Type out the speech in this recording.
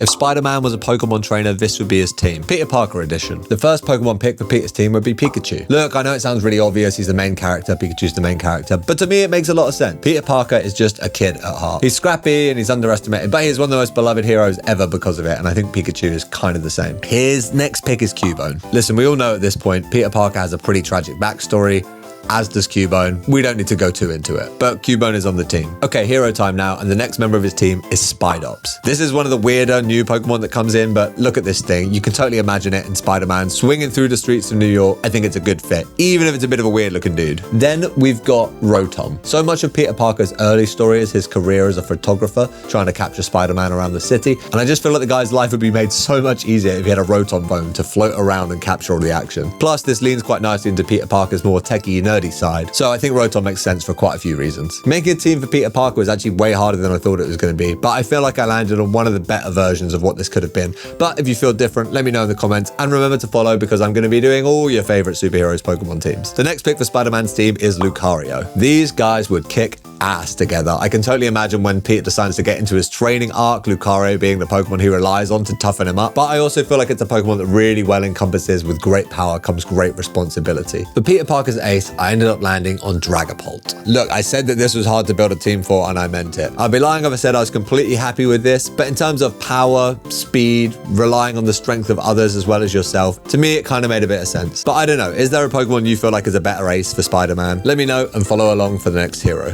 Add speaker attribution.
Speaker 1: If Spider-Man was a Pokemon trainer, this would be his team. Peter Parker edition. The first Pokemon pick for Peter's team would be Pikachu. Look, I know it sounds really obvious, he's the main character, Pikachu's the main character, but to me it makes a lot of sense. Peter Parker is just a kid at heart. He's scrappy and he's underestimated, but he's one of the most beloved heroes ever because of it, and I think Pikachu is kind of the same. His next pick is Cubone. Listen, we all know at this point, Peter Parker has a pretty tragic backstory, as does Cubone. We don't need to go too into it, but Cubone is on the team. Okay, hero time now, and the next member of his team is Spidops. This is one of the weirder new Pokemon that comes in, but look at this thing. You can totally imagine it in Spider-Man swinging through the streets of New York. I think it's a good fit, even if it's a bit of a weird looking dude. Then we've got Rotom. So much of Peter Parker's early story is his career as a photographer, trying to capture Spider-Man around the city, and I just feel like the guy's life would be made so much easier if he had a Rotom phone to float around and capture all the action. Plus, this leans quite nicely into Peter Parker's more techie, nerdy side, so I think Rotom makes sense for quite a few reasons. Making a team for Peter Parker was actually way harder than I thought it was going to be, but I feel like I landed on one of the better versions of what this could have been. But if you feel different, let me know in the comments, and remember to follow because I'm going to be doing all your favorite superheroes Pokemon teams. The next pick for Spider-Man's team is Lucario. These guys would kick ass together. I can totally imagine when Peter decides to get into his training arc, Lucario being the Pokemon he relies on to toughen him up, but I also feel like it's a Pokemon that really well encompasses with great power comes great responsibility. For Peter Parker's ace, I ended up landing on Dragapult. Look, I said that this was hard to build a team for, and I meant it. I'd be lying if I said I was completely happy with this, but in terms of power, speed, relying on the strength of others as well as yourself, to me it kind of made a bit of sense. But I don't know, is there a Pokemon you feel like is a better ace for Spider-Man? Let me know and follow along for the next hero.